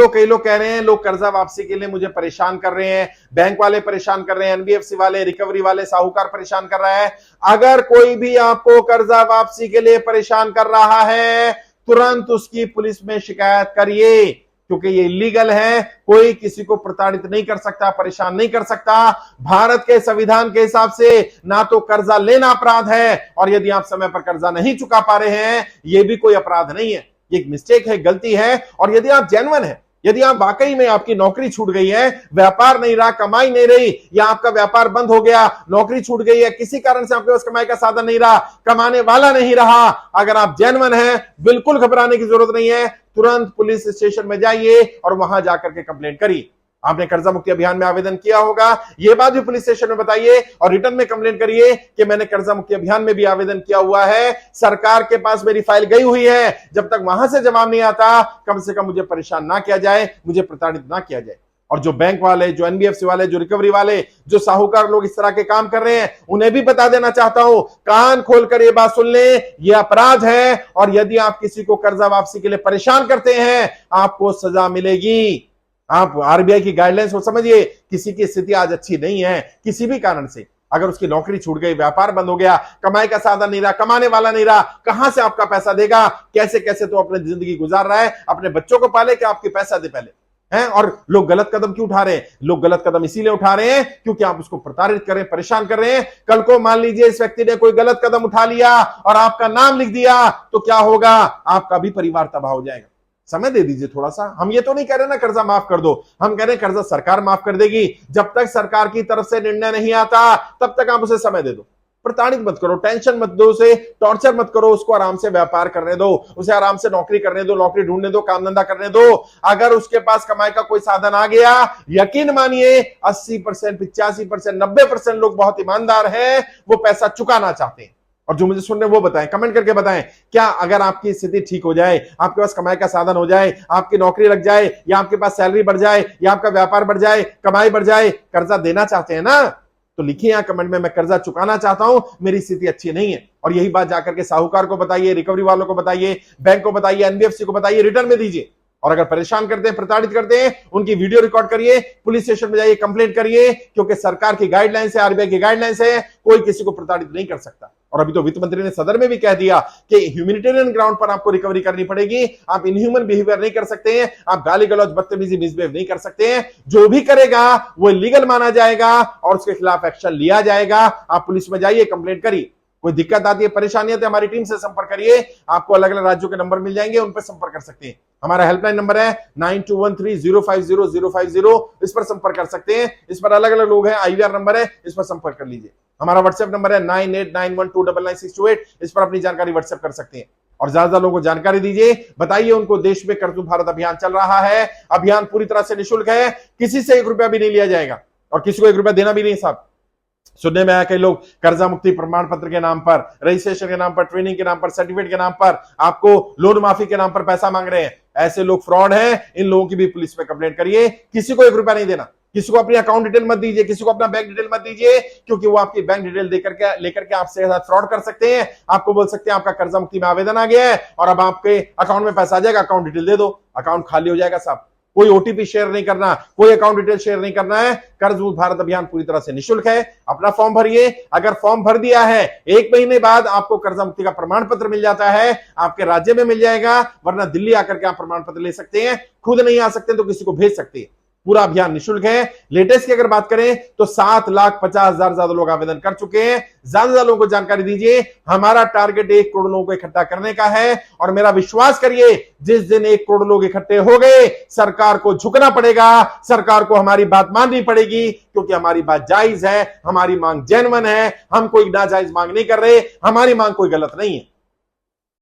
कई लोग कह रहे हैं लोग कर्जा वापसी के लिए मुझे परेशान कर रहे हैं, बैंक वाले परेशान कर रहे हैं, एनबीएफसी वाले, रिकवरी वाले, साहूकार परेशान कर रहा है। अगर कोई भी आपको कर्जा वापसी के लिए परेशान कर रहा है, तुरंत उसकी पुलिस में शिकायत करिए, क्योंकि ये इलीगल है। कोई किसी को प्रताड़ित नहीं कर सकता, परेशान नहीं कर सकता। भारत के संविधान के हिसाब से ना तो कर्जा लेना अपराध है, और यदि आप समय पर कर्जा नहीं चुका पा रहे हैं, यह भी कोई अपराध नहीं है, ये एक मिस्टेक है, गलती है। और यदि आप जेन्युइन है, यदि आप वाकई में आपकी नौकरी छूट गई है, व्यापार नहीं रहा, कमाई नहीं रही, या आपका व्यापार बंद हो गया, नौकरी छूट गई है, किसी कारण से आपके पास कमाई का साधन नहीं रहा, कमाने वाला नहीं रहा, अगर आप जेन्युइन हैं, बिल्कुल घबराने की जरूरत नहीं है। तुरंत पुलिस स्टेशन में जाइए और वहां जाकर के कंप्लेंट करिए। आपने कर्जा मुक्ति अभियान में आवेदन किया होगा, यह बात भी पुलिस स्टेशन में बताइए और रिटर्न में कंप्लेंट करिए कि मैंने कर्जा मुक्ति अभियान में भी आवेदन किया हुआ है, सरकार के पास मेरी फाइल गई हुई है। जब तक वहां से जवाब नहीं आता, कम से कम मुझे परेशान ना किया जाए, मुझे प्रताड़ित ना किया जाए। और जो बैंक वाले, जो एनबीएफसी वाले, जो रिकवरी वाले, जो साहूकार लोग इस तरह के काम कर रहे हैं, उन्हें भी बता देना चाहता हूं, कान खोलकर यह बात सुन लें, यह अपराध है। और यदि आप किसी को कर्जा वापसी के लिए परेशान करते हैं, आपको सजा मिलेगी। आप आरबीआई की गाइडलाइंस को समझिए। किसी की स्थिति आज अच्छी नहीं है, किसी भी कारण से, अगर उसकी नौकरी छूट गई, व्यापार बंद हो गया, कमाई का साधन नहीं रहा, कमाने वाला नहीं रहा, कहां से आपका पैसा देगा? कैसे कैसे तो अपनी जिंदगी गुजार रहा है, अपने बच्चों को पाले कि आपके पैसा दे पहले हैं। और लोग गलत कदम क्यों उठा रहे हैं? लोग गलत कदम इसीलिए उठा रहे हैं क्योंकि आप उसको प्रताड़ित कर रहे हैं, परेशान कर रहे हैं। कल को मान लीजिए इस व्यक्ति ने कोई गलत कदम उठा लिया और आपका नाम लिख दिया, तो क्या होगा? आपका भी परिवार तबाह हो जाएगा। समय दे दीजिए थोड़ा सा। हम ये तो नहीं कह रहे ना कर्जा माफ कर दो, हम कह रहे हैं कर्जा सरकार माफ कर देगी। जब तक सरकार की तरफ से निर्णय नहीं आता, तब तक आप उसे समय दे दो। प्रताड़ित मत करो, टेंशन मत दो, उसे टॉर्चर मत करो, उसको आराम से व्यापार करने दो, उसे आराम से नौकरी करने दो, नौकरी ढूंढने दो, काम धंधा करने दो। अगर उसके पास कमाई का कोई साधन आ गया, यकीन मानिए 80%, 85%, 90% लोग बहुत ईमानदार हैं, वो पैसा चुकाना चाहते हैं। और जो मुझे सुन रहे हैं वो बताएं, कमेंट करके बताएं, क्या अगर आपकी स्थिति ठीक हो जाए, आपके पास कमाई का साधन हो जाए, आपकी नौकरी लग जाए, या आपके पास सैलरी बढ़ जाए, या आपका व्यापार बढ़ जाए, कमाई बढ़ जाए, कर्जा देना चाहते हैं ना? तो लिखिए यहां कमेंट में, मैं कर्जा चुकाना चाहता हूं, मेरी स्थिति अच्छी नहीं है। और यही बात जाकर के साहूकार को बताइए, रिकवरी वालों को बताइए, बैंक को बताइए, एनबीएफसी को बताइए, रिटर्न में दीजिए। और अगर परेशान करते हैं, प्रताड़ित करते हैं, उनकी वीडियो रिकॉर्ड करिए, पुलिस स्टेशन में जाइए, कंप्लेंट करिए, क्योंकि सरकार की गाइडलाइंस है, आरबीआई की गाइडलाइंस है, कोई किसी को प्रताड़ित नहीं कर सकता। और अभी तो वित्त मंत्री ने सदन में भी कह दिया कि ह्यूमैनिटेरियन ग्राउंड पर आपको रिकवरी करनी पड़ेगी, आप इनह्यूमन बिहेवियर नहीं कर सकते हैं, आप गाली गलौज, बदतमीजी, मिसबिहेव नहीं कर सकते हैं। जो भी करेगा वो लीगल माना जाएगा और उसके खिलाफ एक्शन लिया जाएगा। आप पुलिस में जाइए, कंप्लेंट करिए। कोई दिक्कत आती है, परेशानी आती है, हमारी टीम से संपर्क करिए। आपको अलग अलग राज्यों के नंबर मिल जाएंगे, उन पर संपर्क कर सकते हैं। हमारा हेल्पलाइन नंबर है 9213050050, इस पर संपर्क कर सकते हैं। इस पर अलग अलग लोग हैं, आईवीआर नंबर है, इस पर संपर्क कर लीजिए। हमारा व्हाट्सएप नंबर है 9891299628, इस पर अपनी जानकारी व्हाट्सएप कर सकते हैं। और ज्यादा लोगों को जानकारी दीजिए, बताइए उनको देश में कर्ज भारत अभियान चल रहा है। अभियान पूरी तरह से निःशुल्क है, किसी से 1 रुपया भी नहीं लिया जाएगा और किसी को 1 रुपया देना भी नहीं। साहब, सुनने में आया कई लोग कर्जा मुक्ति प्रमाण पत्र के नाम पर, रजिस्ट्रेशन के नाम पर, ट्रेनिंग के नाम पर, सर्टिफिकेट के नाम पर, आपको लोन माफी के नाम पर पैसा मांग रहे हैं। ऐसे लोग फ्रॉड हैं, इन लोगों की भी पुलिस में कंप्लेंट करिए। किसी को 1 रुपया नहीं देना, किसी को अपनी अकाउंट डिटेल मत दीजिए, किसी को अपना बैंक डिटेल मत दीजिए, क्योंकि वो आपकी बैंक डिटेल लेकर के आपसे साथ फ्रॉड कर सकते हैं। आपको बोल सकते हैं आपका कर्जा मुक्ति में आवेदन आ गया है और अब आपके अकाउंट में पैसा आ जाएगा, अकाउंट डिटेल दे दो, अकाउंट खाली हो जाएगा। साहब, कोई ओटीपी शेयर नहीं करना, कोई अकाउंट डिटेल शेयर नहीं करना है। कर्ज भारत अभियान पूरी तरह से निःशुल्क है। अपना फॉर्म भरिए। अगर फॉर्म भर दिया है, 1 महीने बाद आपको कर्जा मुक्ति का प्रमाण पत्र मिल जाता है, आपके राज्य में मिल जाएगा, वरना दिल्ली आकर के आप प्रमाण पत्र ले सकते हैं। खुद नहीं आ सकते तो किसी को भेज सकते हैं। पूरा अभियान निःशुल्क है। लेटेस्ट की अगर बात करें तो 7,50,000 ज्यादा लोग आवेदन कर चुके हैं। ज्यादा लोगों को जानकारी दीजिए। हमारा टारगेट 1 करोड़ लोगों को इकट्ठा करने का है और मेरा विश्वास करिए, जिस दिन 1 करोड़ लोग इकट्ठे हो गए, सरकार को झुकना पड़ेगा, सरकार को हमारी बात माननी पड़ेगी, क्योंकि हमारी बात जायज है, हमारी मांग जेन्युइन है। हम कोई नाजायज मांग नहीं कर रहे, हमारी मांग कोई गलत नहीं है।